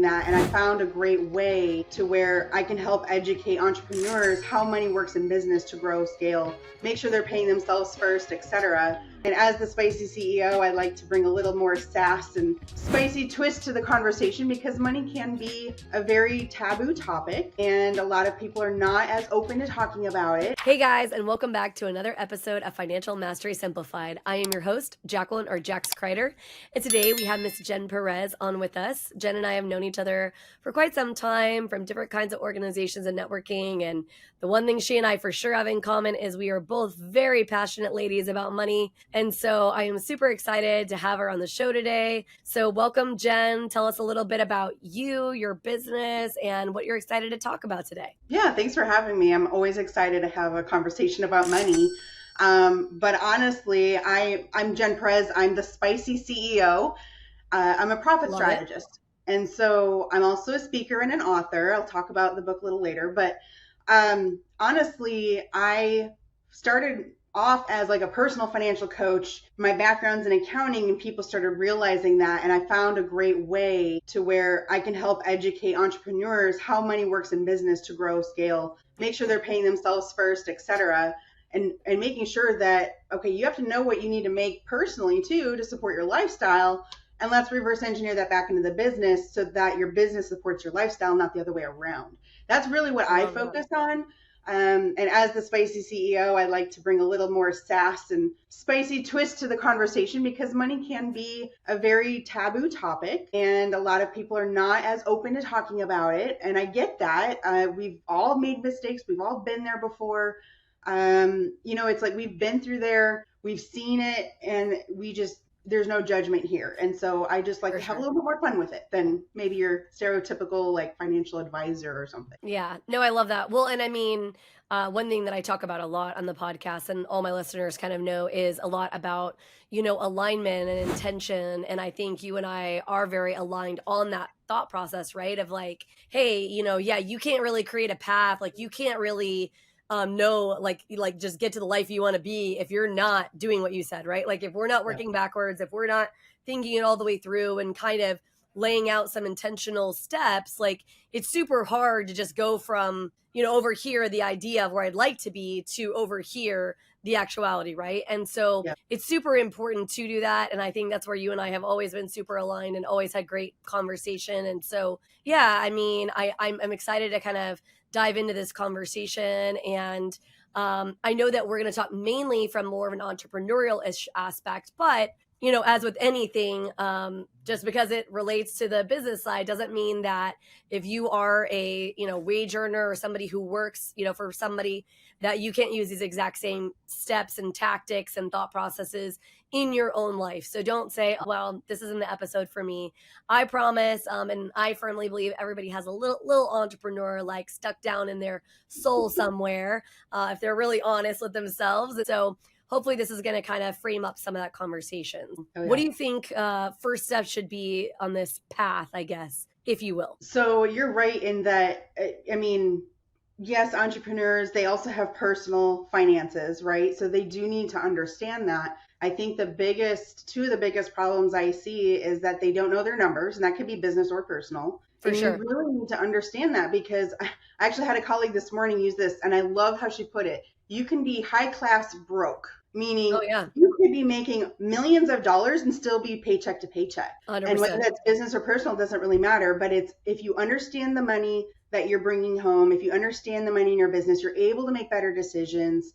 that, and I found a great way to where I can help educate entrepreneurs how money works in business to grow, scale, make sure they're paying themselves first, etc. And as the spicy CEO, I like to bring a little more sass and spicy twist to the conversation because money can be a very taboo topic and a lot of people are not as open to talking about it. Hey guys, and welcome back to another episode of Financial Mastery Simplified. I am your host, Jacqueline or Jax Crider, and today we have Miss Jen Perez on with us. Jen and I have known each other for quite some time from different kinds of organizations and networking, and the one thing she and I for sure have in common is we are both very passionate ladies about money, and so I am super excited to have her on the show today. So welcome, Jen. Tell us a little bit about you, your business, and what you're excited to talk about today. Yeah, thanks for having me. I'm always excited to have a conversation about money. But honestly, I'm Jen Perez. I'm the spicy CEO. I'm a profit strategist. And so I'm also a speaker and an author. I'll talk about the book a little later. But honestly, I started off as like a personal financial coach. My background's in accounting and people started realizing that. And I found a great way to where I can help educate entrepreneurs how money works in business to grow, scale, make sure they're paying themselves first, etc. And making sure that, okay, you have to know what you need to make personally too to support your lifestyle. And let's reverse engineer that back into the business so that your business supports your lifestyle, not the other way around. That's really what I focus on. And as the spicy CEO, I like to bring a little more sass and spicy twist to the conversation because money can be a very taboo topic and a lot of people are not as open to talking about it. And I get that. We've all made mistakes. We've all been there before. It's like we've been through there, we've seen it, and there's no judgment here. And so I just like to have a little bit more fun with it than maybe your stereotypical like financial advisor or something. Yeah, no, I love that. Well, and I mean, one thing that I talk about a lot on the podcast and all my listeners kind of know is a lot about, alignment and intention. And I think you and I are very aligned on that thought process, right? Of like, hey, you can't really create a path. Like you can't really know, like just get to the life you want to be if you're not doing what you said, right? Like if we're not working backwards, if we're not thinking it all the way through and kind of laying out some intentional steps, like it's super hard to just go from, over here, the idea of where I'd like to be to over here, the actuality, right? And so it's super important to do that. And I think that's where you and I have always been super aligned and always had great conversation. And so, yeah, I mean, I'm excited to kind of dive into this conversation. And I know that we're going to talk mainly from more of an entrepreneurial-ish aspect, but as with anything, just because it relates to the business side doesn't mean that if you are a, wage earner or somebody who works, for somebody, that you can't use these exact same steps and tactics and thought processes in your own life. So don't say, well, this isn't the episode for me. I promise. And I firmly believe everybody has a little entrepreneur like stuck down in their soul somewhere, if they're really honest with themselves. So hopefully this is going to kind of frame up some of that conversation. Oh, yeah. What do you think first step should be on this path, I guess, if you will? So you're right in that, yes, entrepreneurs, they also have personal finances, right? So they do need to understand that. I think two of the biggest problems I see is that they don't know their numbers, and that could be business or personal. For sure. You really need to understand that because I actually had a colleague this morning use this, and I love how she put it. You can be high class broke, meaning you could be making millions of dollars and still be paycheck to paycheck. 100%. And whether that's business or personal doesn't really matter, but it's if you understand the money that you're bringing home, if you understand the money in your business, you're able to make better decisions.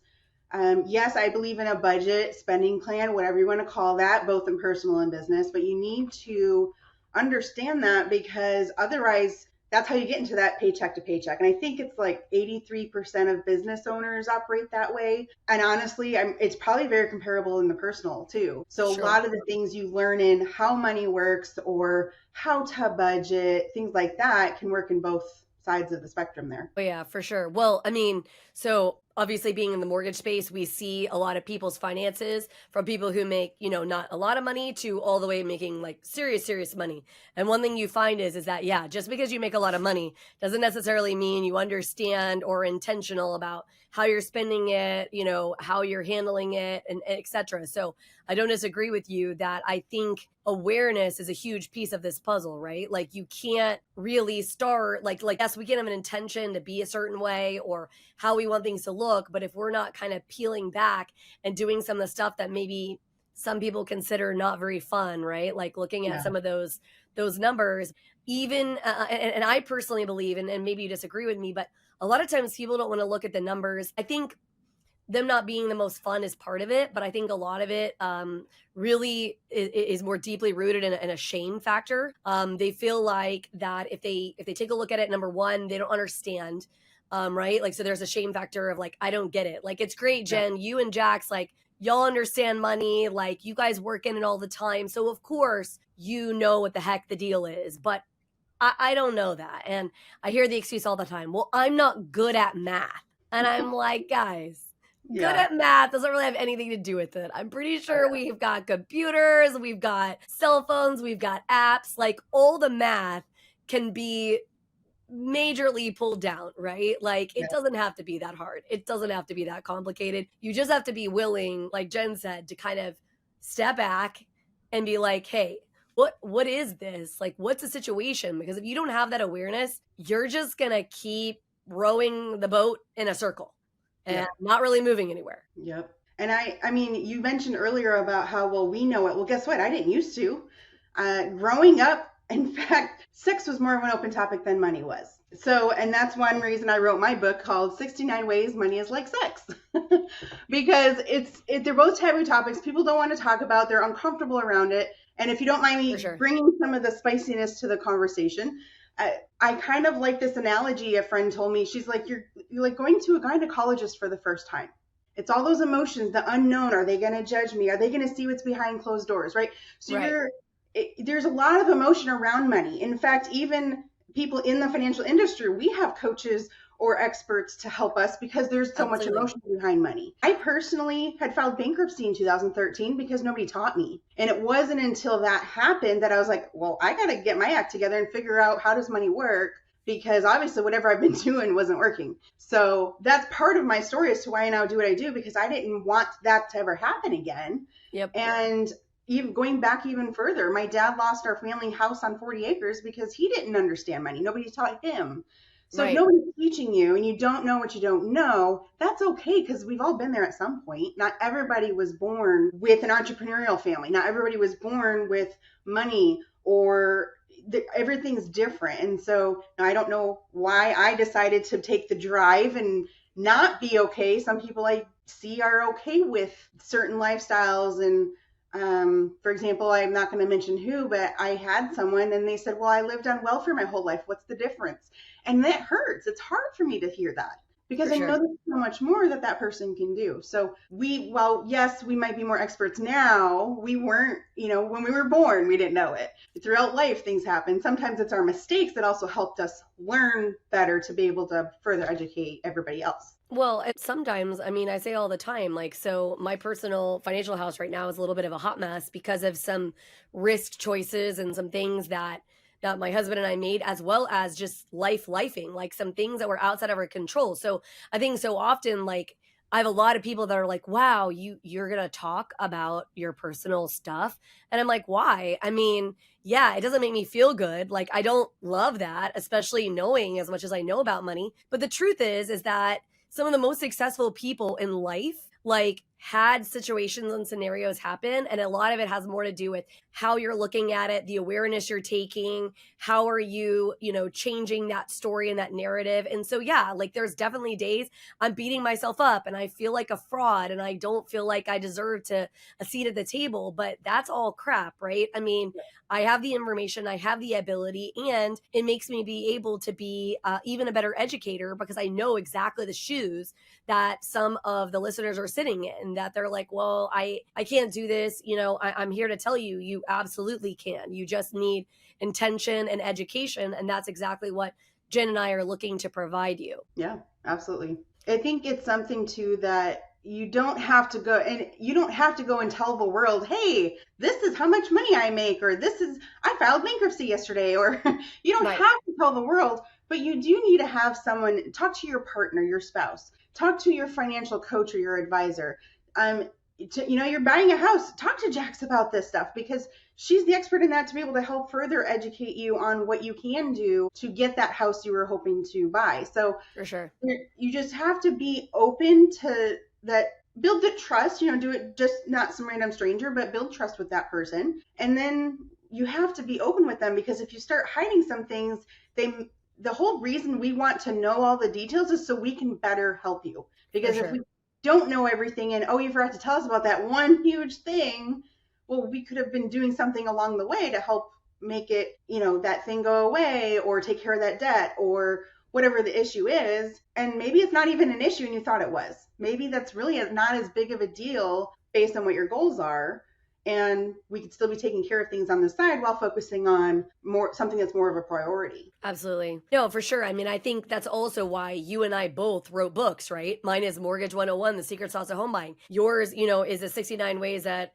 Yes, I believe in a budget, spending plan, whatever you want to call that, both in personal and business, but you need to understand that because otherwise that's how you get into that paycheck to paycheck. And I think it's like 83% of business owners operate that way. And honestly, it's probably very comparable in the personal too. So sure. A lot of the things you learn in how money works or how to budget, things like that can work in both sides of the spectrum there. Oh yeah, for sure. Well, I mean, so obviously being in the mortgage space, we see a lot of people's finances from people who make, not a lot of money to all the way making like serious money. And one thing you find is that, yeah, just because you make a lot of money doesn't necessarily mean you understand or are intentional about how you're spending it, how you're handling it and et cetera. So I don't disagree with you that I think awareness is a huge piece of this puzzle, right? Like you can't really start like yes, we can have an intention to be a certain way or how we want things to look, but if we're not kind of peeling back and doing some of the stuff that maybe some people consider not very fun, right? Like looking at Yeah. some of those numbers, even and I personally believe, and maybe you disagree with me, but a lot of times people don't want to look at the numbers. I think them not being the most fun is part of it, but I think a lot of it really is more deeply rooted in a shame factor. They feel like that if they take a look at it, number one, they don't understand, right? Like so, there's a shame factor of like I don't get it. Like it's great, Yeah. Jen, you and Jax, like y'all understand money, like you guys work in it all the time, so of course you know what the heck the deal is, but I don't know that. And I hear the excuse all the time. Well, I'm not good at math. And I'm like, guys, good Yeah. at math doesn't really have anything to do with it. I'm pretty sure we've got computers, we've got cell phones, we've got apps. Like all the math can be majorly pulled down, right? Like Yeah. it doesn't have to be that hard. It doesn't have to be that complicated. You just have to be willing, like Jen said, to kind of step back and be like, hey, what is this? Like what's the situation? Because if you don't have that awareness, you're just going to keep rowing the boat in a circle and Yep. not really moving anywhere. Yep. And I mean, you mentioned earlier about how well we know it. Well, guess what? I didn't used to. Growing up, in fact, sex was more of an open topic than money was. So, and that's one reason I wrote my book called 69 Ways Money is Like Sex. Because they're both taboo topics people don't want to talk about. They're uncomfortable around it. And if you don't mind me For sure. bringing some of the spiciness to the conversation, I kind of like this analogy a friend told me. She's like, you're like going to a gynecologist for the first time. It's all those emotions, the unknown. Are they going to judge me? Are they going to see what's behind closed doors? Right. So Right. there's a lot of emotion around money. In fact, even people in the financial industry, we have coaches or experts to help us because there's so much Absolutely. emotion behind money. I personally had filed bankruptcy in 2013 because nobody taught me. And it wasn't until that happened that I was like, well, I got to get my act together and figure out how does money work, because obviously whatever I've been doing wasn't working. So that's part of my story as to why I now do what I do, because I didn't want that to ever happen again. Yep. And even going back even further, my dad lost our family house on 40 acres because he didn't understand money. Nobody taught him. So if Right. nobody's teaching you and you don't know what you don't know, that's okay, because we've all been there at some point. Not everybody was born with an entrepreneurial family. Not everybody was born with money, or everything's different. And so I don't know why I decided to take the drive and not be okay. Some people I see are okay with certain lifestyles. And for example, I'm not going to mention who, but I had someone and they said, well, I lived on welfare my whole life. What's the difference? And that hurts. It's hard for me to hear that, because For I know sure. there's so much more that person can do. So well, yes, we might be more experts now. We weren't, when we were born, we didn't know it. Throughout life, things happen. Sometimes it's our mistakes that also helped us learn better to be able to further educate everybody else. Well, sometimes, I mean, I say all the time, like, so my personal financial house right now is a little bit of a hot mess because of some risk choices and some things that my husband and I made, as well as just lifing, like some things that were outside of our control. So I think so often, like, I have a lot of people that are like, wow, you're going to talk about your personal stuff. And I'm like, why? I mean, yeah, it doesn't make me feel good. Like, I don't love that, especially knowing as much as I know about money. But the truth is that some of the most successful people in life, like, had situations and scenarios happen, and a lot of it has more to do with how you're looking at it, the awareness you're taking, how are you, changing that story and that narrative. And so yeah, like there's definitely days I'm beating myself up and I feel like a fraud and I don't feel like I deserve a seat at the table, but that's all crap, right? I mean, I have the information, I have the ability, and it makes me be able to be even a better educator, because I know exactly the shoes that some of the listeners are sitting in, that they're like, well, I can't do this. I'm here to tell you, you absolutely can. You just need intention and education. And that's exactly what Jen and I are looking to provide you. Yeah, absolutely. I think it's something too that you don't have to go and tell the world, hey, this is how much money I make, or I filed bankruptcy yesterday, or you don't Right. have to tell the world, but you do need to have someone talk to your partner, your spouse, talk to your financial coach or your advisor. you're buying a house, talk to Jax about this stuff because she's the expert in that to be able to help further educate you on what you can do to get that house you were hoping to buy. So For sure. you just have to be open to that, build the trust, do it just not some random stranger, but build trust with that person. And then you have to be open with them, because if you start hiding some things, the whole reason we want to know all the details is so we can better help you. For Because if sure. we don't know everything and, oh, you forgot to tell us about that one huge thing, well, we could have been doing something along the way to help make it, that thing go away, or take care of that debt, or whatever the issue is. And maybe it's not even an issue and you thought it was. Maybe that's really not as big of a deal based on what your goals are. And we could still be taking care of things on the side while focusing on something that's more of a priority. Absolutely. No, for sure. I mean, I think that's also why you and I both wrote books, right? Mine is Mortgage 101, The Secret Sauce of Home Buying. Yours, is the 69 ways that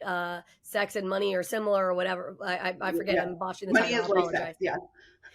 sex and money are similar or whatever. I forget. Yeah. I'm botching the Money title. is I like apologize. sex. Yeah.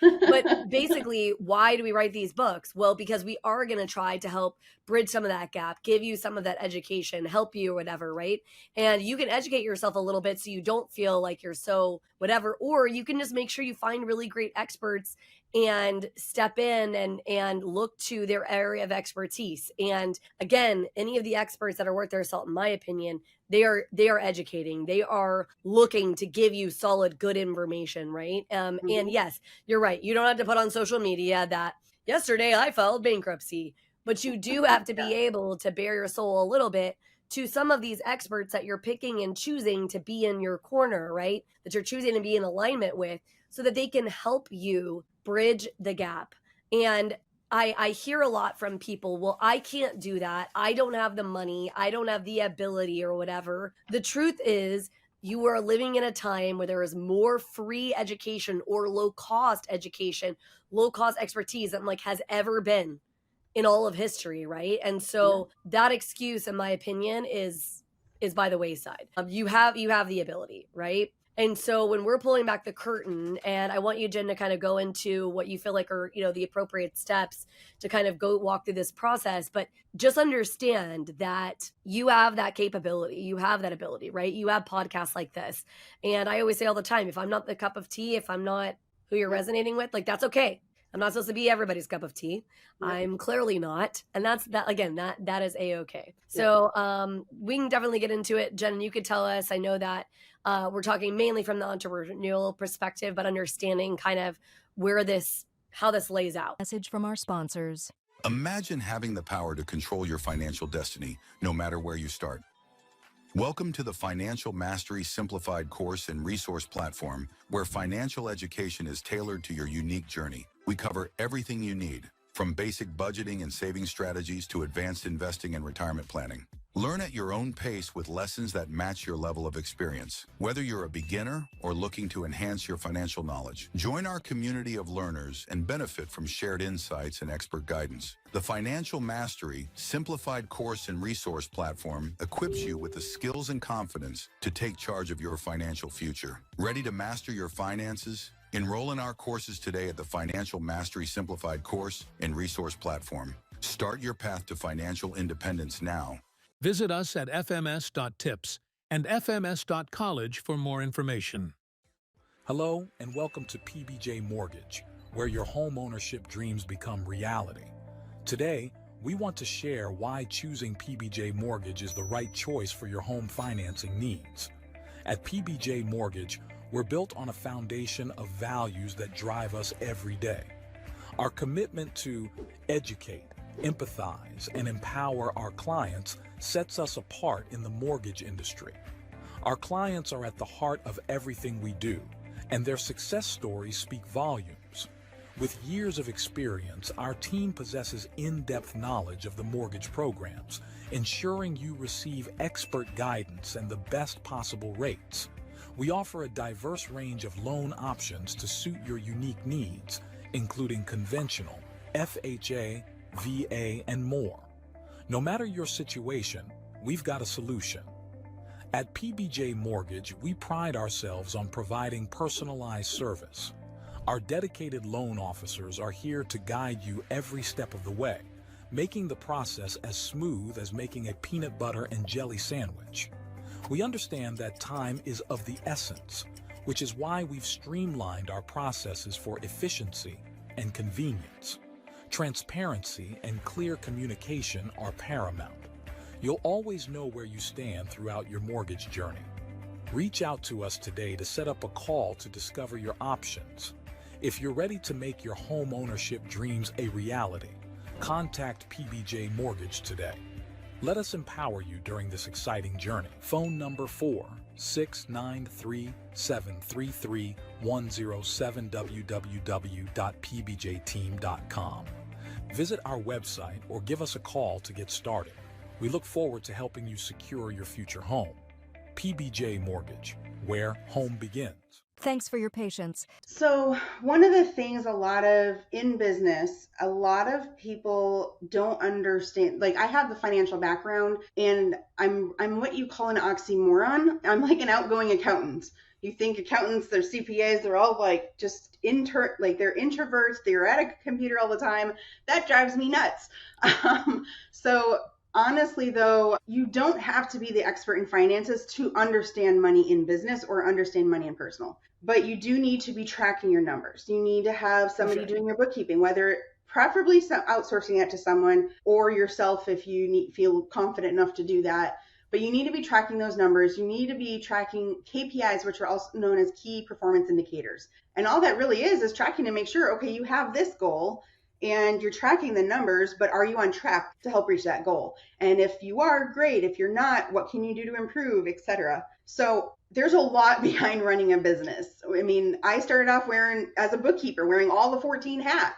But basically, why do we write these books? Well, because we are going to try to help bridge some of that gap, give you some of that education, help you or whatever, right? And you can educate yourself a little bit so you don't feel like you're so whatever, or you can just make sure you find really great experts and step in and look to their area of expertise. And again, any of the experts that are worth their salt, in my opinion, they are educating, they are looking to give you solid, good information, right? And yes, you're right, you don't have to put on social media that yesterday I filed bankruptcy, but you do have to be able to bare your soul a little bit to some of these experts that you're picking and choosing to be in your corner, right? That you're choosing to be in alignment with, so that they can help you bridge the gap. And I hear a lot from people, well, I can't do that. I don't have the money. I don't have the ability or whatever. The truth is, you are living in a time where there is more free education or low cost education, low cost expertise than has ever been in all of history, right? And so that excuse, in my opinion, is by the wayside. You have the ability, right? And so when we're pulling back the curtain, and I want you, Jen, to kind of go into what you feel like are, the appropriate steps to kind of go walk through this process, but just understand that you have that capability, you have that ability, right? You have podcasts like this. And I always say all the time, if I'm not the cup of tea, if I'm not who you're resonating with, that's okay. I'm not supposed to be everybody's cup of tea. I'm clearly not. And that's that, again, that is a-okay. So we can definitely get into it. Jen, you could tell us, I know that we're talking mainly from the entrepreneurial perspective, but understanding kind of how this lays out. Message from our sponsors. Imagine having the power to control your financial destiny, no matter where you start. Welcome to the Financial Mastery Simplified course and resource platform, where financial education is tailored to your unique journey. We cover everything you need, from basic budgeting and saving strategies to advanced investing and retirement planning. Learn at your own pace with lessons that match your level of experience. Whether you're a beginner or looking to enhance your financial knowledge, join our community of learners and benefit from shared insights and expert guidance. The Financial Mastery Simplified course and resource platform equips you with the skills and confidence to take charge of your financial future. Ready to master your finances? Enroll in our courses today at the Financial Mastery Simplified course and resource platform. Start your path to financial independence now. Visit us at fms.tips and fms.college for more information. Hello and welcome to PBJ Mortgage, where your home ownership dreams become reality. Today, we want to share why choosing PBJ Mortgage is the right choice for your home financing needs. At PBJ Mortgage, we're built on a foundation of values that drive us every day. Our commitment to educate, empathize, and empower our clients sets us apart in the mortgage industry. Our clients are at the heart of everything we do, and their success stories speak volumes. With years of experience, our team possesses in-depth knowledge of the mortgage programs, ensuring you receive expert guidance and the best possible rates. We offer a diverse range of loan options to suit your unique needs, including conventional, FHA, VA, and more. No matter your situation, we've got a solution. At PBJ Mortgage, we pride ourselves on providing personalized service. Our dedicated loan officers are here to guide you every step of the way, making the process as smooth as making a peanut butter and jelly sandwich. We understand that time is of the essence, which is why we've streamlined our processes for efficiency and convenience. Transparency and clear communication are paramount. You'll always know where you stand throughout your mortgage journey. Reach out to us today to set up a call to discover your options. If you're ready to make your home ownership dreams a reality, contact PBJ Mortgage today. Let us empower you during this exciting journey. Phone number 4-693-733-107 www.pbjteam.com. Visit our website or give us a call to get started. We look forward to helping you secure your future home. PBJ Mortgage, where home begins. Thanks for your patience. So one of the things in business, a lot of people don't understand, like I have the financial background and I'm what you call an oxymoron. I'm like an outgoing accountant. You think accountants, they're CPAs, they're all like just they're introverts, they're at a computer all the time. That drives me nuts. So honestly, though, you don't have to be the expert in finances to understand money in business or understand money in personal. But you do need to be tracking your numbers. You need to have somebody doing your bookkeeping, whether preferably outsourcing it to someone or yourself if you feel confident enough to do that. But you need to be tracking those numbers. You need to be tracking KPIs, which are also known as key performance indicators. And all that really is tracking to make sure, okay, you have this goal and you're tracking the numbers, but are you on track to help reach that goal? And if you are, great. If you're not, what can you do to improve, etc. So there's a lot behind running a business. I mean, I started off as a bookkeeper, wearing all the 14 hats.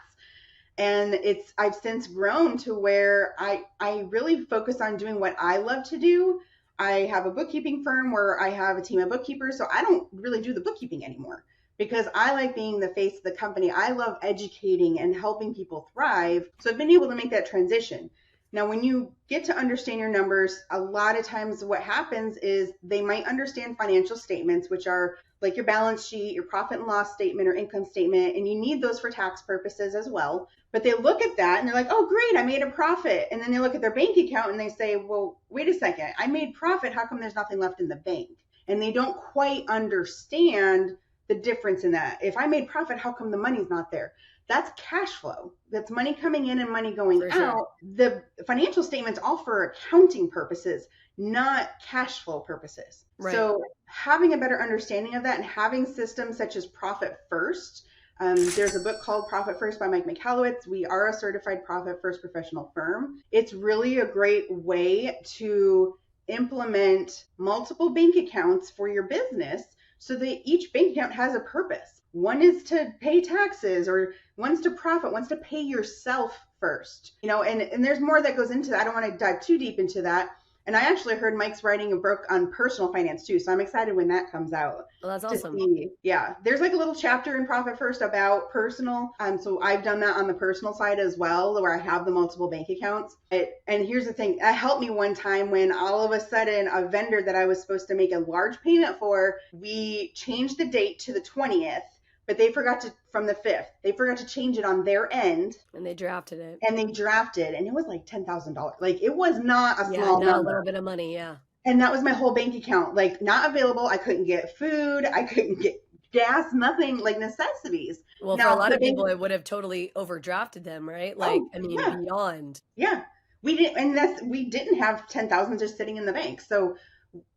And I've since grown to where I really focus on doing what I love to do. I have a bookkeeping firm where I have a team of bookkeepers, so I don't really do the bookkeeping anymore because I like being the face of the company. I love educating and helping people thrive. So I've been able to make that transition. Now, when you get to understand your numbers, a lot of times what happens is they might understand financial statements, which are like your balance sheet, your profit and loss statement or income statement, and you need those for tax purposes as well. But they look at that and they're like, oh, great, I made a profit. And then they look at their bank account and they say, well, wait a second, I made profit. How come there's nothing left in the bank? And they don't quite understand the difference in that. If I made profit, how come the money's not there? That's cash flow. That's money coming in and money going out. The financial statements all for accounting purposes, not cash flow purposes. Right. So having a better understanding of that and having systems such as Profit First. There's a book called Profit First by Mike Michalowicz. We are a certified Profit First professional firm. It's really a great way to implement multiple bank accounts for your business so that each bank account has a purpose. One is to pay taxes, or one's to profit, one's to pay yourself first. And there's more that goes into that. I don't want to dive too deep into that. And I actually heard Mike's writing a book on personal finance too. So I'm excited when that comes out. Well, that's awesome. Yeah. There's like a little chapter in Profit First about personal. So I've done that on the personal side as well, where I have the multiple bank accounts. And here's the thing. It helped me one time when all of a sudden a vendor that I was supposed to make a large payment for, we changed the date to the 20th. But they forgot from the 5th, they forgot to change it on their end. And they drafted it. And it was like $10,000. Like it was not a small number. A little bit of money, yeah. And that was my whole bank account, like not available. I couldn't get food. I couldn't get gas, nothing, like necessities. Well, for a lot of people, it would have totally overdrafted them, right? Like, beyond. Yeah. We didn't have 10,000 just sitting in the bank. So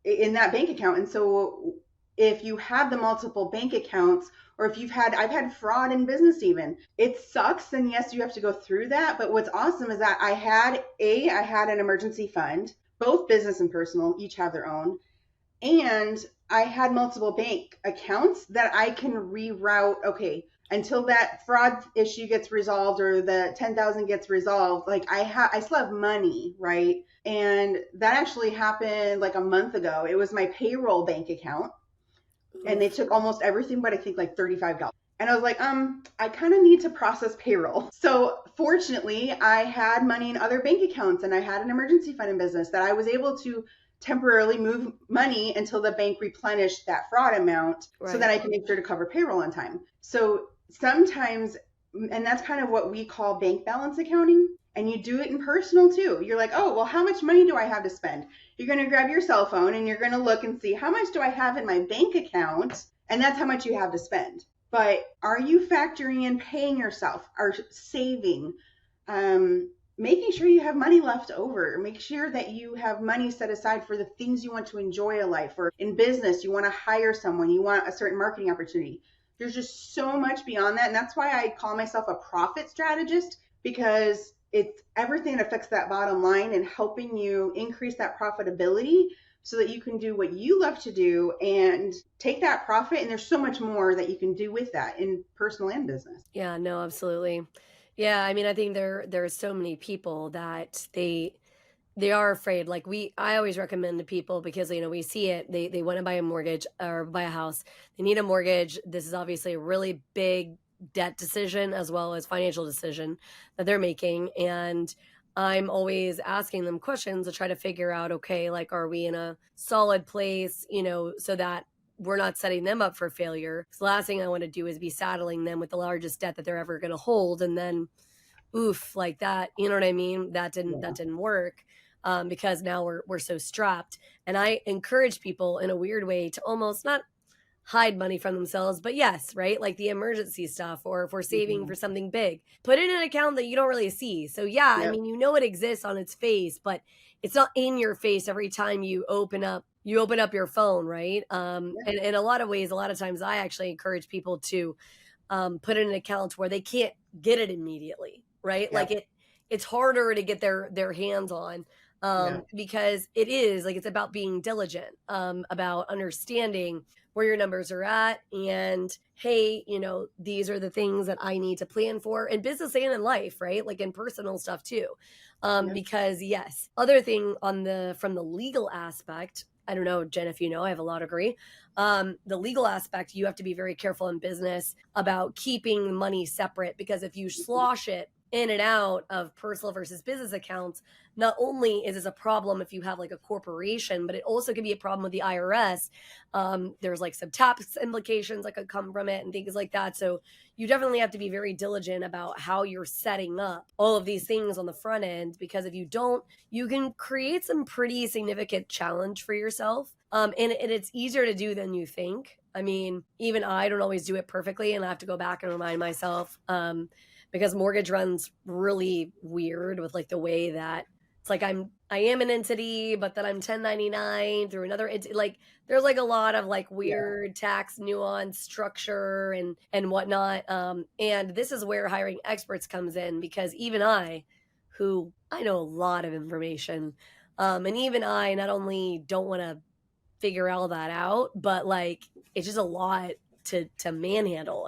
in that bank account. And so if you have the multiple bank accounts, or if I've had fraud in business even, it sucks. And yes, you have to go through that. But what's awesome is that I had an emergency fund, both business and personal, each have their own. And I had multiple bank accounts that I can reroute. Okay, until that fraud issue gets resolved or the 10,000 gets resolved, like I still have money, right? And that actually happened like a month ago. It was my payroll bank account. And they took almost everything, but I think like $35. And I was like, I kind of need to process payroll. So fortunately, I had money in other bank accounts and I had an emergency fund in business that I was able to temporarily move money until the bank replenished that fraud amount so that I can make sure to cover payroll on time. So sometimes, and that's kind of what we call bank balance accounting. And you do it in personal too. You're like, oh, well, how much money do I have to spend? You're going to grab your cell phone and you're going to look and see how much do I have in my bank account? And that's how much you have to spend. But are you factoring in paying yourself, or saving, making sure you have money left over? Make sure that you have money set aside for the things you want to enjoy in life, or in business, you want to hire someone, you want a certain marketing opportunity. There's just so much beyond that. And that's why I call myself a profit strategist, because it's everything that affects that bottom line and helping you increase that profitability so that you can do what you love to do and take that profit. And there's so much more that you can do with that in personal and business. Yeah, no, absolutely. Yeah, I mean, I think there's so many people that they are afraid. Like I always recommend to people, because we see it. They want to buy a mortgage or buy a house. They need a mortgage. This is obviously a really big debt decision as well as financial decision that they're making, and I'm always asking them questions to try to figure out, okay, like, are we in a solid place, so that we're not setting them up for failure. So the last thing I want to do is be saddling them with the largest debt that they're ever going to hold, and then oof, like that, you know what I mean? That didn't work. Because now we're so strapped. And I encourage people in a weird way to almost not hide money from themselves, but yes, right? Like the emergency stuff, or if we're saving for something big, put it in an account that you don't really see. So yeah, I mean, it exists on its face, but it's not in your face every time you open up your phone, right? And in a lot of ways, a lot of times I actually encourage people to put in an account where they can't get it immediately, right? Like it's harder to get their hands on. Because it is like, it's about being diligent, about understanding where your numbers are at, and hey, these are the things that I need to plan for in business and in life, right? Like in personal stuff too. Because yes, other thing from the legal aspect, I don't know, Jen, if I have a law degree. The legal aspect, you have to be very careful in business about keeping money separate, because if you slosh it in and out of personal versus business accounts, not only is this a problem if you have like a corporation, but it also can be a problem with the IRS. There's like some tax implications that could come from it and things like that. So you definitely have to be very diligent about how you're setting up all of these things on the front end, because if you don't, you can create some pretty significant challenge for yourself. And it's easier to do than you think. I mean, even I don't always do it perfectly, and I have to go back and remind myself, because mortgage runs really weird with like the way that it's like I am an entity, but then I'm 1099 through another entity. Like there's like a lot of like weird tax nuance structure and whatnot. And this is where hiring experts comes in, because even I know a lot of information, and even I not only don't want to figure all that out, but like it's just a lot to manhandle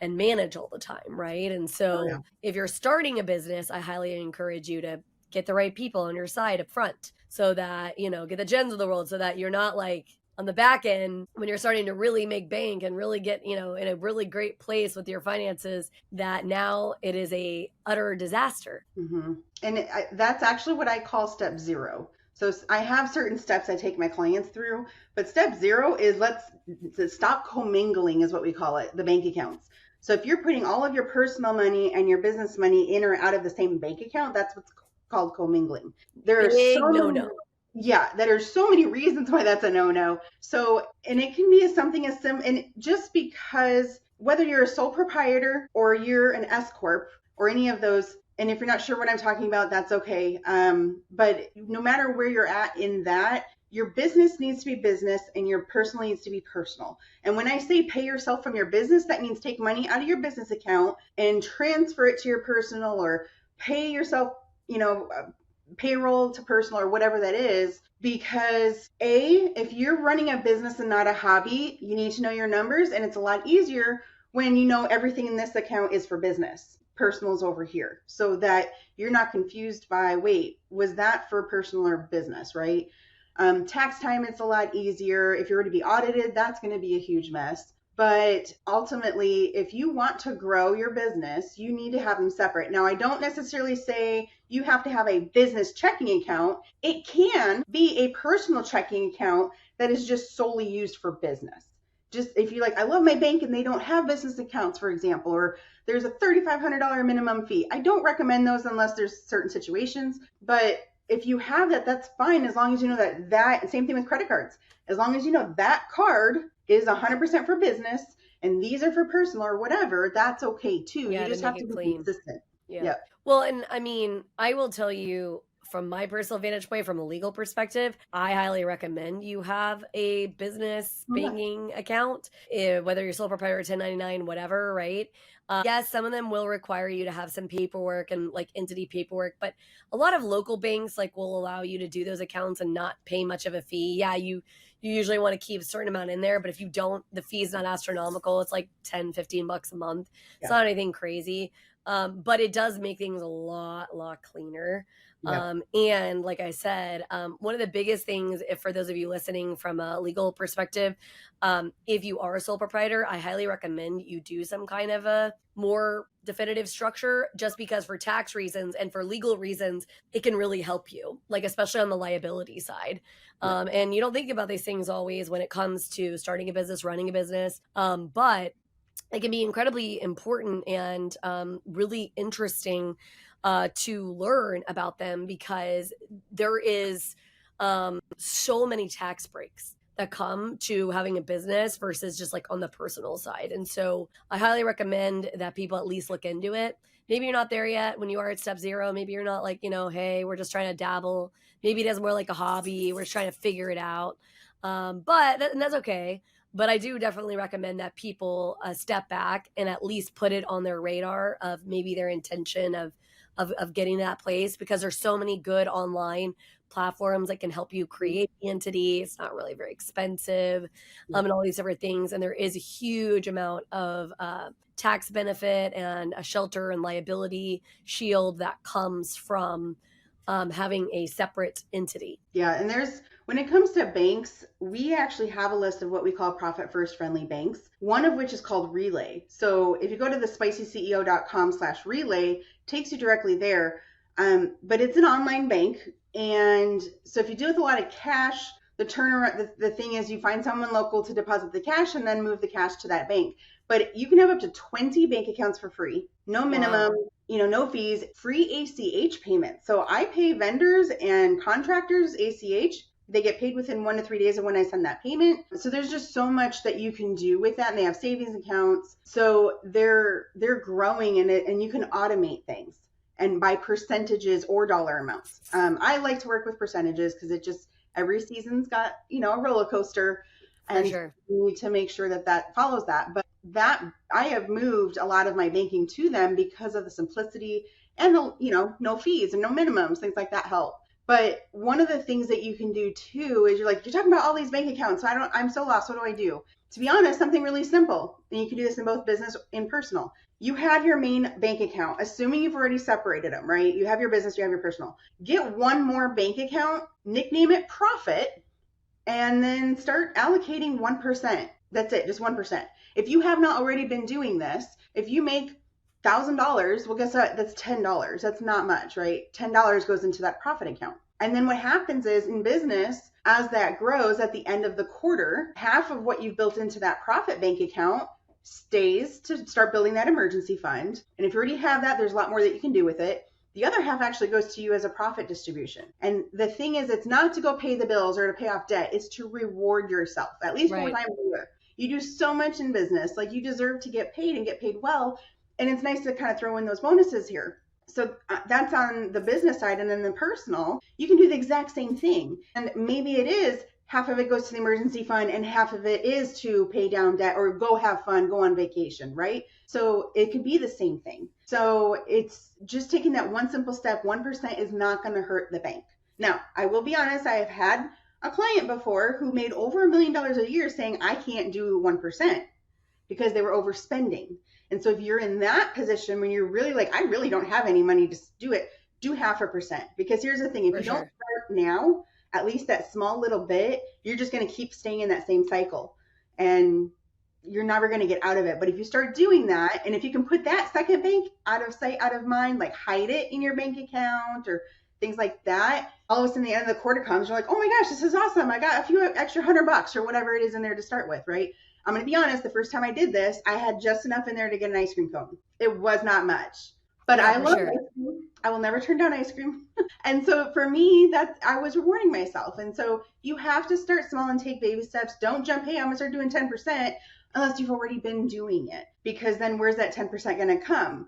and manage all the time, right? And so if you're starting a business, I highly encourage you to get the right people on your side up front, so that, get the Jens of the world, so that you're not like on the back end when you're starting to really make bank and really get, in a really great place with your finances, that now it is a utter disaster. Mm-hmm. And that's actually what I call step 0. So I have certain steps I take my clients through, but step 0 is let's stop commingling, is what we call it, the bank accounts. So if you're putting all of your personal money and your business money in or out of the same bank account, that's what's called commingling. There are there are so many reasons why that's a no-no. So, and it can be something as simple, and just because whether you're a sole proprietor or you're an S corp or any of those, and if you're not sure what I'm talking about, that's okay. But no matter where you're at in that, your business needs to be business and your personal needs to be personal. And when I say pay yourself from your business, that means take money out of your business account and transfer it to your personal, or pay yourself, payroll to personal, or whatever that is. Because if you're running a business and not a hobby, you need to know your numbers, and it's a lot easier when you know everything in this account is for business. Personal's over here, so that you're not confused by, wait, was that for personal or business, right? Tax time, it's a lot easier. If you were to be audited, that's going to be a huge mess. But ultimately, if you want to grow your business, you need to have them separate. Now, I don't necessarily say you have to have a business checking account. It can be a personal checking account that is just solely used for business. just if you like, I love my bank and they don't have business accounts, for example, or there's a $3,500 minimum fee. I don't recommend those unless there's certain situations. But if you have that, that's fine, as long as you know that same thing with credit cards. As long as you know that card is 100% for business and these are for personal or whatever, that's okay too. Yeah, You just to have make to it be clean. consistent. Yeah. Yep. Well, and I mean, I will tell you from my personal vantage point, from a legal perspective, I highly recommend you have a business Okay. banking account, whether you're sole proprietor, 1099, whatever, right? Yes, some of them will require you to have some paperwork and like entity paperwork, but a lot of local banks like will allow you to do those accounts and not pay much of a fee. Yeah, you usually want to keep a certain amount in there, but if you don't, the fee is not astronomical. It's like 10, 15 bucks a month. It's Yeah. not anything crazy. But it does make things a lot cleaner. Yeah. And like I said, one of the biggest things, if for those of you listening from a legal perspective, if you are a sole proprietor, I highly recommend you do some kind of a more definitive structure, just because for tax reasons and for legal reasons, it can really help you, like especially on the liability side. And you don't think about these things always when it comes to starting a business, running a business. But it can be incredibly important and really interesting to learn about them, because there is so many tax breaks that come to having a business versus just like on the personal side. And so I highly recommend that people at least look into it. Maybe you're not there yet when you are at step 0. Maybe you're not like, hey, we're just trying to dabble. Maybe it is more like a hobby. We're just trying to figure it out. And that's okay. But I do definitely recommend that people step back and at least put it on their radar of maybe their intention of getting to that place, because there's so many good online platforms that can help you create the entity. It's not really very expensive, and all these different things. And there is a huge amount of tax benefit and a shelter and liability shield that comes from having a separate entity. Yeah. And when it comes to banks, we actually have a list of what we call profit first friendly banks, one of which is called Relay. So if you go to the spicyceo.com/relay, takes you directly there. But it's an online bank. And so if you deal with a lot of cash, the turnaround, the thing is you find someone local to deposit the cash and then move the cash to that bank. But you can have up to 20 bank accounts for free, no minimum, no fees, free ACH payments. So I pay vendors and contractors ACH. They get paid within 1 to 3 days of when I send that payment. So there's just so much that you can do with that. And they have savings accounts. So they're growing in it, and you can automate things and by percentages or dollar amounts. I like to work with percentages because it just, every season's got, a roller coaster, and sure. you need to make sure that follows that. But that I have moved a lot of my banking to them because of the simplicity and the, no fees and no minimums, things like that help. But one of the things that you can do too is you're talking about all these bank accounts. So I'm so lost. What do I do? To be honest, something really simple. And you can do this in both business and personal. You have your main bank account, assuming you've already separated them, right? You have your business, you have your personal. Get one more bank account, nickname it Profit, and then start allocating 1%. That's it, just 1%. If you have not already been doing this, if you make $1,000, well, guess what? That's $10. That's not much, right? $10 goes into that profit account. And then what happens is in business, as that grows at the end of the quarter, half of what you've built into that profit bank account stays to start building that emergency fund. And if you already have that, there's a lot more that you can do with it. The other half actually goes to you as a profit distribution. And the thing is, it's not to go pay the bills or to pay off debt. It's to reward yourself at least 4 times a year. You do so much in business, like you deserve to get paid and get paid well. And it's nice to kind of throw in those bonuses here. So that's on the business side. And then the personal, you can do the exact same thing. And maybe it is half of it goes to the emergency fund and half of it is to pay down debt or go have fun, go on vacation, right? So it could be the same thing. So it's just taking that one simple step. 1% is not going to hurt the bank. Now, I will be honest, I have had a client before who made over $1 million a year saying, I can't do 1% because they were overspending. And so if you're in that position when you're really like, I really don't have any money to do it, do 0.5%. Because here's the thing, if you don't start now, at least that small little bit, you're just going to keep staying in that same cycle and you're never going to get out of it. But if you start doing that, and if you can put that second bank out of sight, out of mind, like hide it in your bank account or things like that, all of a sudden the end of the quarter comes, you're like, oh my gosh, this is awesome. I got a few extra $100 or whatever it is in there to start with, right? I'm going to be honest, the first time I did this, I had just enough in there to get an ice cream cone. It was not much, but Yeah, I for love sure. ice cream. I will never turn down ice cream. And so for me, I was rewarding myself. And so you have to start small and take baby steps. Don't jump, hey, I'm gonna start doing 10% unless you've already been doing it. Because then where's that 10% gonna come?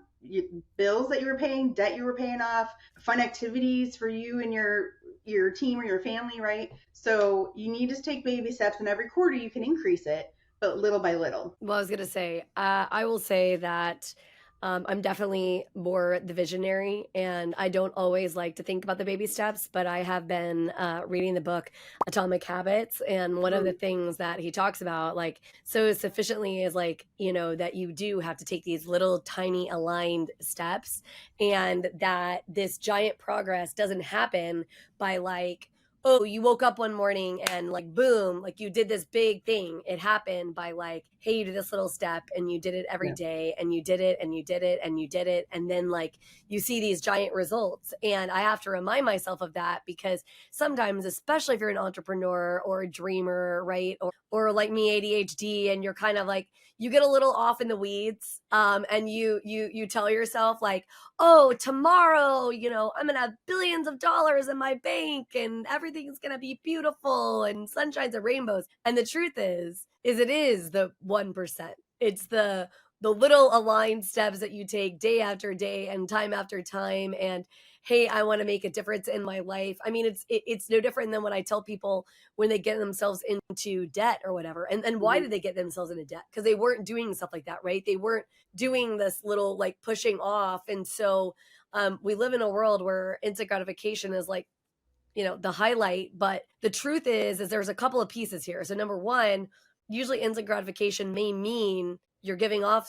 Bills that you were paying, debt you were paying off, fun activities for you and your team or your family, right? So you need to take baby steps, and every quarter you can increase it, but little by little. Well, I was gonna say, I will say that I'm definitely more the visionary, and I don't always like to think about the baby steps, but I have been reading the book Atomic Habits, and one of the things that he talks about, like, so sufficiently is like, that you do have to take these little tiny aligned steps, and that this giant progress doesn't happen by like, oh, you woke up one morning and like, boom, like you did this big thing. It happened by like, hey, you did this little step and you did it every day, and you did it and you did it and you did it. And then like you see these giant results. And I have to remind myself of that, because sometimes, especially if you're an entrepreneur or a dreamer, right? Or like me, ADHD, and you're kind of like, you get a little off in the weeds, and you tell yourself like, oh, tomorrow, I'm gonna have billions of dollars in my bank and everything's gonna be beautiful and sunshines and rainbows. And the truth is it is the 1%. It's the little aligned steps that you take day after day and time after time. And hey, I want to make a difference in my life. I mean, it's no different than when I tell people when they get themselves into debt or whatever. And why did they get themselves into debt? Because they weren't doing stuff like that, right? They weren't doing this little like pushing off. And so we live in a world where instant gratification is like, the highlight. But the truth is there's a couple of pieces here. So number one, usually instant gratification may mean you're giving up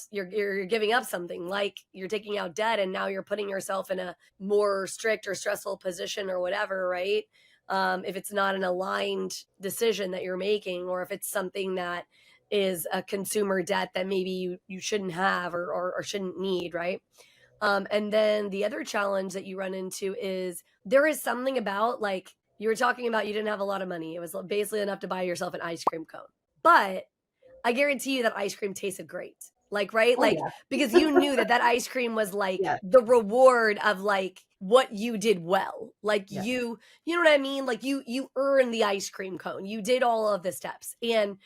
something, like you're taking out debt, and now you're putting yourself in a more strict or stressful position or whatever, right? If it's not an aligned decision that you're making, or if it's something that is a consumer debt that maybe you shouldn't have or shouldn't need, right? And then the other challenge that you run into is there is something about, like you were talking about, you didn't have a lot of money. It was basically enough to buy yourself an ice cream cone. But I guarantee you that ice cream tasted great. Like, right? Oh, Like, yeah. because you knew that ice cream was like Yes. the reward of like what you did well. Like Yes. you know what I mean? Like you earned the ice cream cone. You did all of the steps. And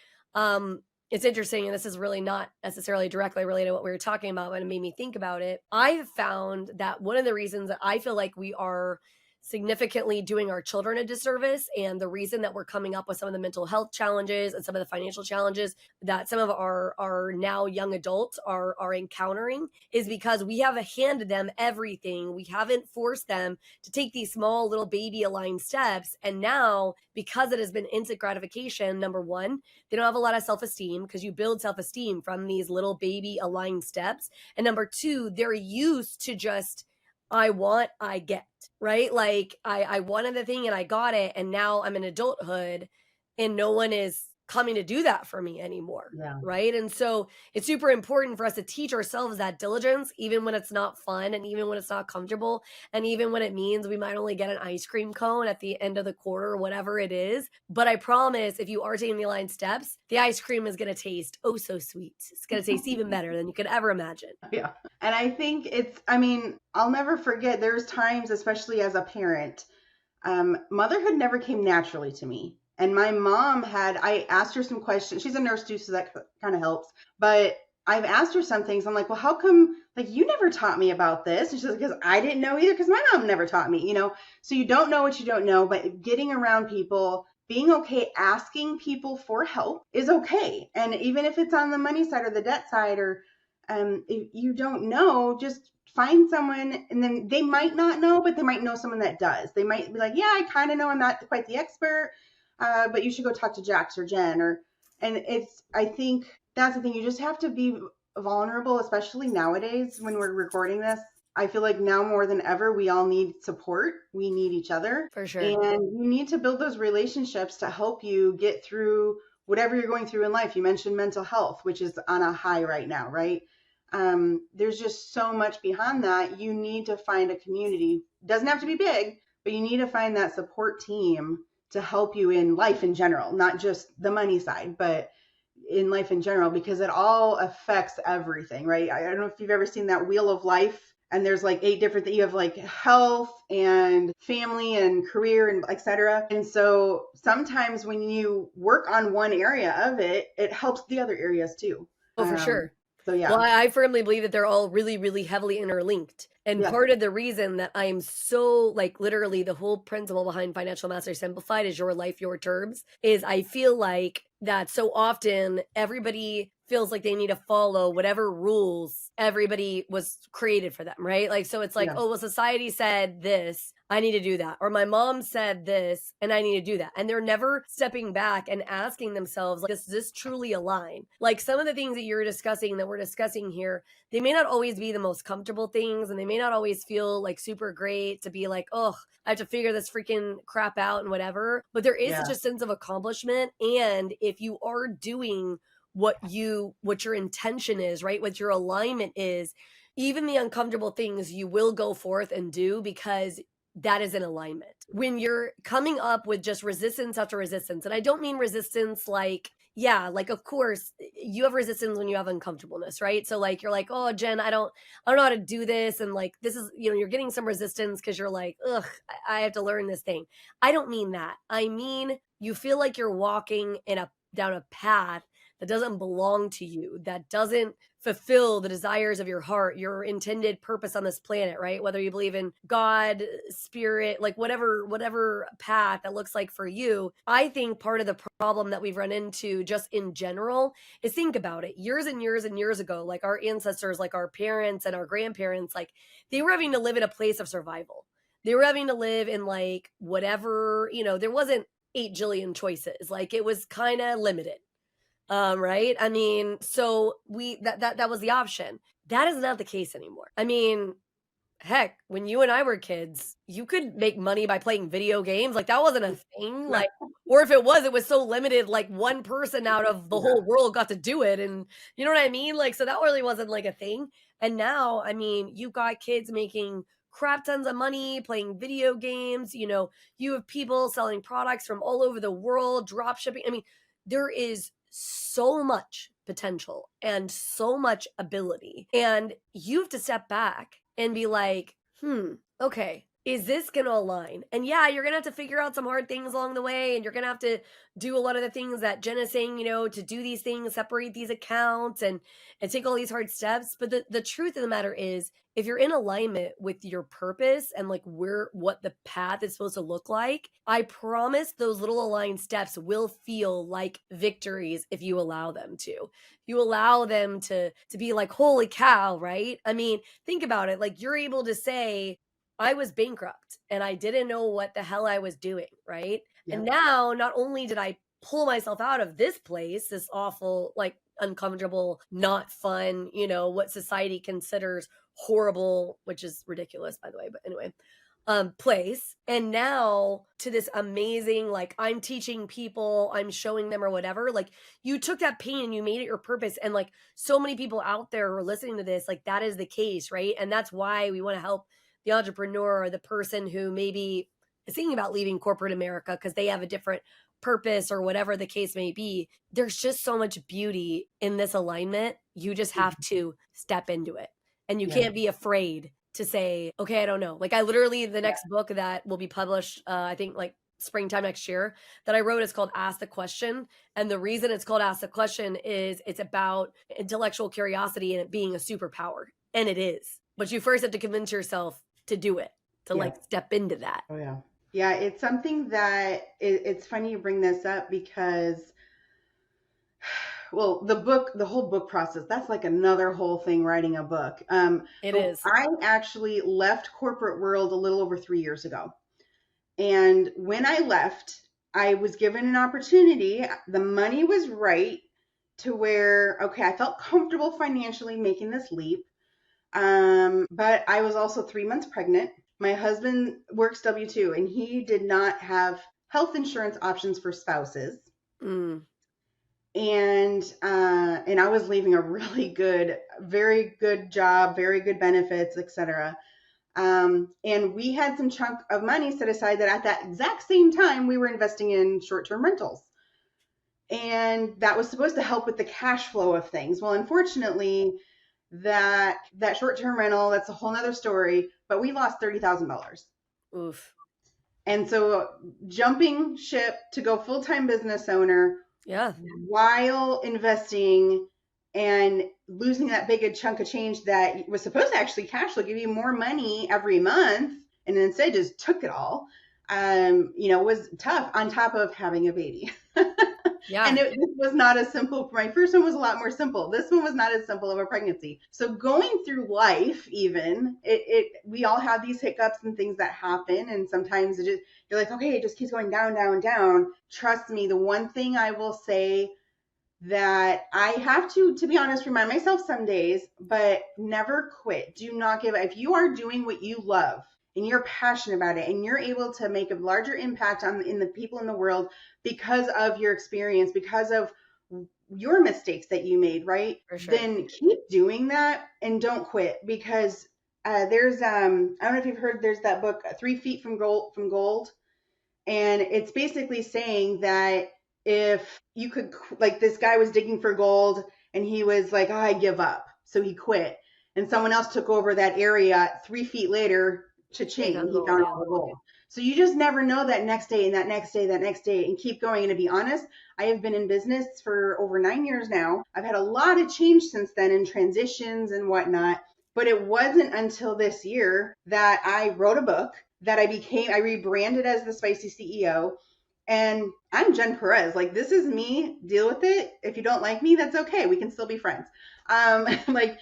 it's interesting, and this is really not necessarily directly related to what we were talking about, but it made me think about it. I have found that one of the reasons that I feel like we are significantly doing our children a disservice, and the reason that we're coming up with some of the mental health challenges and some of the financial challenges that some of our now young adults are encountering, is because we have handed them everything. We haven't forced them to take these small little baby aligned steps. And now, because it has been instant gratification, number one, they don't have a lot of self-esteem, because you build self-esteem from these little baby aligned steps. And number two, they're used to just, I want, I get, right? Like I wanted the thing and I got it, and now I'm in adulthood and no one is coming to do that for me anymore. Yeah. Right. And so it's super important for us to teach ourselves that diligence, even when it's not fun, and even when it's not comfortable, and even when it means we might only get an ice cream cone at the end of the quarter or whatever it is. But I promise, if you are taking the aligned steps, the ice cream is going to taste oh so sweet. It's going to taste even better than you could ever imagine. Yeah. And I think I'll never forget, there's times, especially as a parent, motherhood never came naturally to me. And my mom I asked her some questions. She's a nurse too, so that kind of helps. But I've asked her some things. I'm like, well, how come, like, you never taught me about this? And she's like, because I didn't know either, because my mom never taught me, So you don't know what you don't know, but getting around people, being okay, asking people for help is okay. And even if it's on the money side or the debt side, or if you don't know, just find someone, and then they might not know, but they might know someone that does. They might be like, yeah, I kind of know, I'm not quite the expert, but you should go talk to Jax or Jen. I think that's the thing. You just have to be vulnerable, especially nowadays when we're recording this. I feel like now more than ever, we all need support. We need each other. For sure. And you need to build those relationships to help you get through whatever you're going through in life. You mentioned mental health, which is on a high right now, right? There's just so much behind that. You need to find a community. Doesn't have to be big, but you need to find that support team to help you in life in general, not just the money side, but in life in general, because it all affects everything, right? I don't know if you've ever seen that wheel of life, and there's like 8 different things. You have like health and family and career and etc. And so sometimes when you work on one area of it, it helps the other areas too. Oh, for sure. So Well, yeah. I firmly believe that they're all really, really heavily interlinked. And Yeah. part of the reason that I'm so, like, literally the whole principle behind Financial Mastery Simplified is your life, your terms, is I feel like that so often everybody feels like they need to follow whatever rules everybody was created for them, right? Like, so it's like, Yeah. oh, well, society said this, I need to do that. Or my mom said this, and I need to do that. And they're never stepping back and asking themselves, like, does this truly align? Like some of the things that you're discussing, that we're discussing here, they may not always be the most comfortable things, and they may not always feel like super great to be like, oh, I have to figure this freaking crap out and whatever. But there is Yeah. such a sense of accomplishment. And if you are doing what your intention is, right? What your alignment is, even the uncomfortable things you will go forth and do because that is in alignment. When you're coming up with just resistance after resistance, and I don't mean resistance like, yeah, like of course you have resistance when you have uncomfortableness, right? So like you're like, oh Jen, I don't know how to do this, and like this is, you're getting some resistance because you're like, ugh, I have to learn this thing. I don't mean that. I mean you feel like you're walking down a path that doesn't belong to you, that doesn't fulfill the desires of your heart, your intended purpose on this planet, right? Whether you believe in God, spirit, like whatever path that looks like for you. I think part of the problem that we've run into just in general is, think about it, years and years and years ago, like our ancestors, like our parents and our grandparents, like they were having to live in a place of survival. They were having to live in like whatever, there wasn't 8 jillion choices. Like it was kind of limited. Right? I mean, so that was the option. That is not the case anymore. I mean, heck, when you and I were kids, you could make money by playing video games. Like that wasn't a thing. Like, or if it was so limited, like one person out of the whole world got to do it. And you know what I mean? Like, so that really wasn't like a thing. And now, I mean, you've got kids making crap tons of money playing video games. You have people selling products from all over the world, drop shipping. I mean, there is so much potential and so much ability. And you have to step back and be like, okay, is this going to align? And yeah, you're going to have to figure out some hard things along the way. And you're going to have to do a lot of the things that Jen is saying, to do these things, separate these accounts and take all these hard steps. But the truth of the matter is, if you're in alignment with your purpose and like what the path is supposed to look like, I promise those little aligned steps will feel like victories if you allow them to. You allow them to be like, holy cow, right? I mean, think about it. Like you're able to say, I was bankrupt and I didn't know what the hell I was doing, right? Yeah. And now not only did I pull myself out of this place, this awful, like uncomfortable, not fun, what society considers horrible, which is ridiculous, by the way, but anyway, place. And now to this amazing, like I'm teaching people, I'm showing them or whatever, like you took that pain and you made it your purpose. And like so many people out there are listening to this, like that is the case, right? And that's why we want to help the entrepreneur or the person who maybe is thinking about leaving corporate America because they have a different purpose or whatever the case may be. There's just so much beauty in this alignment. You just have to step into it. And you can't be afraid to say, okay, I don't know. Like I literally, the next book that will be published, I think like springtime next year, that I wrote is called Ask the Question. And the reason it's called Ask the Question is it's about intellectual curiosity and it being a superpower. And it is. But you first have to convince yourself to do it, to like step into that. Oh yeah. Yeah, it's something that it's funny you bring this up because, well, the whole book process, that's like another whole thing, writing a book. It is. I actually left corporate world a little over 3 years ago. And when I left, I was given an opportunity. The money was right to where, okay, I felt comfortable financially making this leap. But I was also 3 months pregnant. My husband works W-2 and he did not have health insurance options for spouses. And I was leaving a really good, very good job, very good benefits, etc. And we had some chunk of money set aside that at that exact same time we were investing in short-term rentals. and that was supposed to help with the cash flow of things. Well, unfortunately, that short-term rental, that's a whole nother story, but we lost $30,000. Oof. And so jumping ship to go full-time business owner Yeah. while investing and losing that big a chunk of change that was supposed to actually cash flow, give you more money every month, and instead just took it all, was tough on top of having a baby. Yeah. And this was not as simple. My first one was a lot more simple. This one was not as simple of a pregnancy. So going through life, even we all have these hiccups and things that happen. And sometimes you're like, okay, it just keeps going down, down, down. Trust me. The one thing I will say that I have to be honest, remind myself some days, but never quit. Do not give up. If you are doing what you love and you're passionate about it and you're able to make a larger impact in the people in the world because of your experience, because of your mistakes that you made, right? For sure. Then keep doing that and don't quit, because there's I don't know if you've heard, there's that book 3 Feet from Gold, and it's basically saying that if you could, like, this guy was digging for gold and he was like, oh, I give up. So he quit. And someone else took over that area 3 feet later, cha-ching, he found all the gold. So you just never know that next day and that next day, and keep going. And to be honest, I have been in business for over 9 years now. I've had a lot of change since then in transitions and whatnot. But it wasn't until this year that I wrote a book, that I rebranded as the Spicy CEO. And I'm Jen Perez. Like, this is me. Deal with it. If you don't like me, that's okay. We can still be friends. It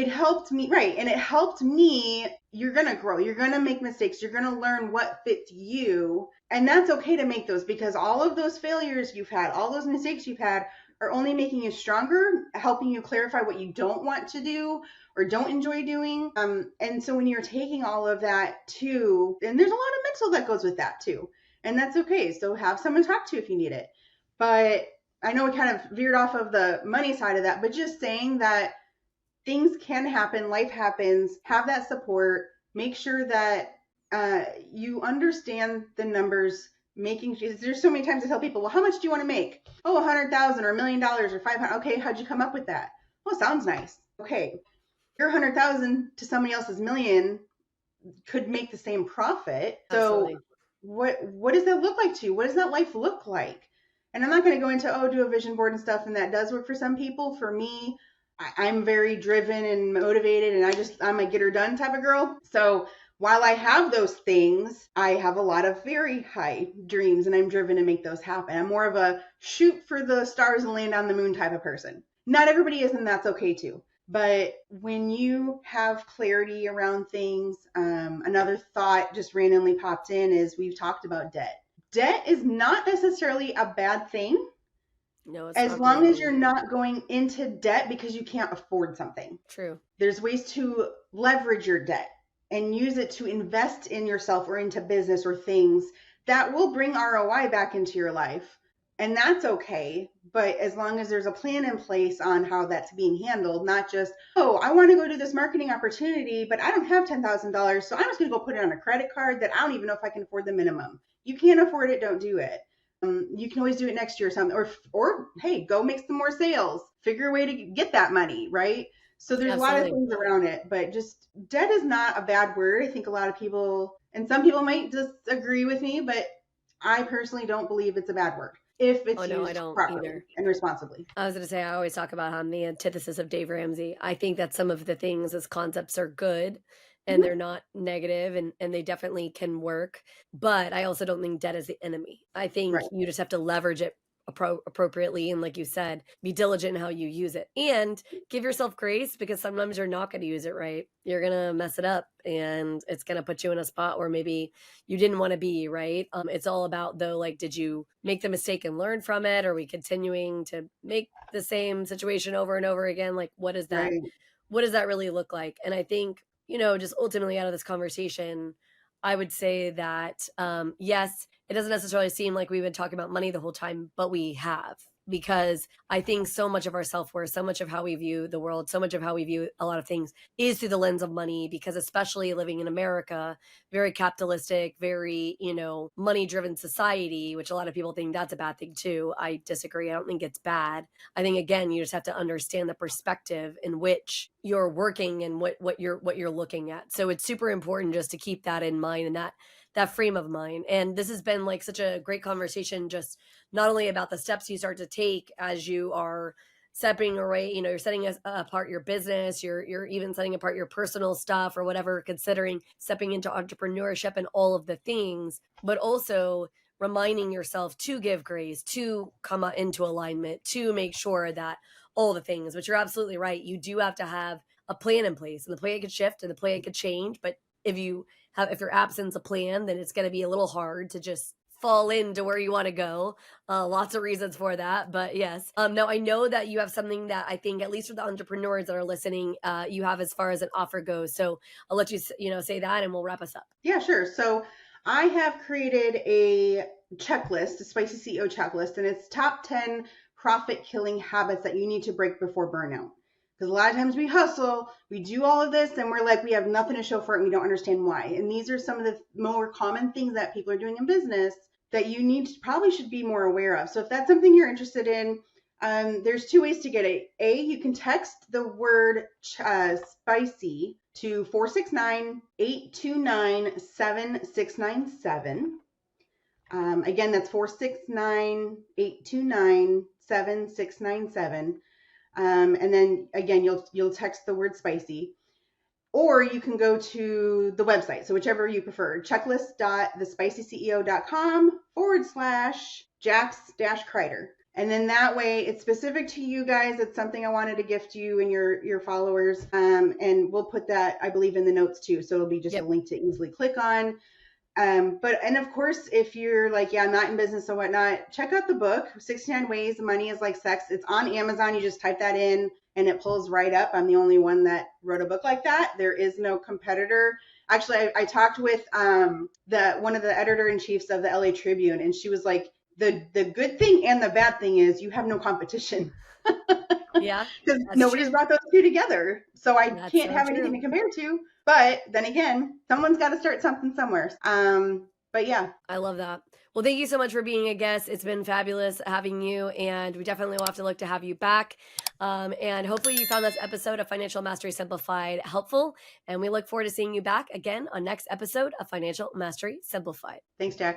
helped me, right? And it helped me. You're going to grow. You're going to make mistakes. You're going to learn what fits you. And that's okay to make those, because all of those failures you've had, all those mistakes you've had, are only making you stronger, helping you clarify what you don't want to do or don't enjoy doing. And so when you're taking all of that too, and there's a lot of mental that goes with that too. And that's okay. So have someone talk to if you need it. But I know we kind of veered off of the money side of that, but just saying that things can happen, life happens, have that support, make sure that you understand the numbers. There's so many times I tell people, well, how much do you want to make? Oh, 100,000 or $1 million or 500. Okay, how'd you come up with that? Well, sounds nice. Okay, your 100,000 to somebody else's million could make the same profit. So Absolutely. what does that look like to you? What does that life look like? And I'm not going to go into, do a vision board and stuff, and that does work for some people. For me, I'm very driven and motivated, and I'm a get her done type of girl. So while I have those things, I have a lot of very high dreams, and I'm driven to make those happen. I'm more of a shoot for the stars and land on the moon type of person. Not everybody is, and that's okay too. But when you have clarity around things, another thought just randomly popped in is, we've talked about debt. Debt is not necessarily a bad thing. No, it's as not long really. as you're not going into debt because you can't afford something. True. There's ways to leverage your debt and use it to invest in yourself or into business or things that will bring ROI back into your life. And that's okay. But as long as there's a plan in place on how that's being handled, not just, oh, I want to go do this marketing opportunity, but I don't have $10,000. So I'm just going to go put it on a credit card that I don't even know if I can afford the minimum. You can't afford it. Don't do it. You can always do it next year or something, or hey, go make some more sales, figure a way to get that money, right? So there's Absolutely. a lot of things around it, but just debt is not a bad word. I think a lot of people, and some people might disagree with me, but I personally don't believe it's a bad word if it's I used don't properly either. and responsibly. I was going to say, I always talk about how I'm the antithesis of Dave Ramsey. I think that some of the things as concepts are good and they're not negative, and they definitely can work. But I also don't think debt is the enemy. I think Right. you just have to leverage it appropriately. And like you said, be diligent in how you use it and give yourself grace, because sometimes you're not going to use it right. You're going to mess it up, and it's going to put you in a spot where maybe you didn't want to be, right? It's all about, though, like, did you make the mistake and learn from it? Are we continuing to make the same situation over and over again? Like, what is that? Right. What does that really look like? And I think, just ultimately out of this conversation, I would say that, yes, it doesn't necessarily seem like we've been talking about money the whole time, but we have. because I think so much of our self-worth, so much of how we view the world, so much of how we view a lot of things is through the lens of money, because especially living in America, very capitalistic, very, money driven society, which a lot of people think that's a bad thing too. I disagree. I don't think it's bad. I think, again, you just have to understand the perspective in which you're working and what you're looking at. So it's super important just to keep that in mind, and that frame of mind. And this has been like such a great conversation, just not only about the steps you start to take as you are stepping away, you're setting apart your business, you're even setting apart your personal stuff or whatever, considering stepping into entrepreneurship and all of the things, but also reminding yourself to give grace, to come into alignment, to make sure that all the things, but you're absolutely right. You do have to have a plan in place, and the plan could shift and the plan could change. But if your absence a plan, then it's going to be a little hard to just fall into where you want to go. Lots of reasons for that, but yes. Now I know that you have something that I think, at least for the entrepreneurs that are listening, you have as far as an offer goes. So I'll let you, say that, and we'll wrap us up. Yeah, sure. So I have created a checklist, a Spicy CEO checklist, and it's top 10 profit killing habits that you need to break before burnout. Because a lot of times we hustle, we do all of this, and we're like, we have nothing to show for it, and we don't understand why. And these are some of the more common things that people are doing in business that you probably should be more aware of. So if that's something you're interested in, there's 2 ways to get it. A, you can text the word spicy to 469-829-7697. Again, that's 469-829-7697. And then again, you'll text the word spicy, or you can go to the website. So whichever you prefer, checklist.thespiceceo.com/Jax Crider. And then that way it's specific to you guys. It's something I wanted to gift you and your followers. And we'll put that, I believe, in the notes too. So it'll be just a link to easily click on. And of course, if you're like, yeah, I'm not in business or whatnot, check out the book, 69 Ways Money is Like Sex. It's on Amazon. You just type that in and it pulls right up. I'm the only one that wrote a book like that. There is no competitor. Actually, I talked with one of the editor-in-chiefs of the LA Tribune, and she was like, the good thing and the bad thing is you have no competition. Yeah. Because nobody's brought those two together. So I can't have anything to compare to. But then again, someone's got to start something somewhere. But yeah. I love that. Well, thank you so much for being a guest. It's been fabulous having you, and we definitely will have to look to have you back. And hopefully you found this episode of Financial Mastery Simplified helpful. And we look forward to seeing you back again on next episode of Financial Mastery Simplified. Thanks, Jax.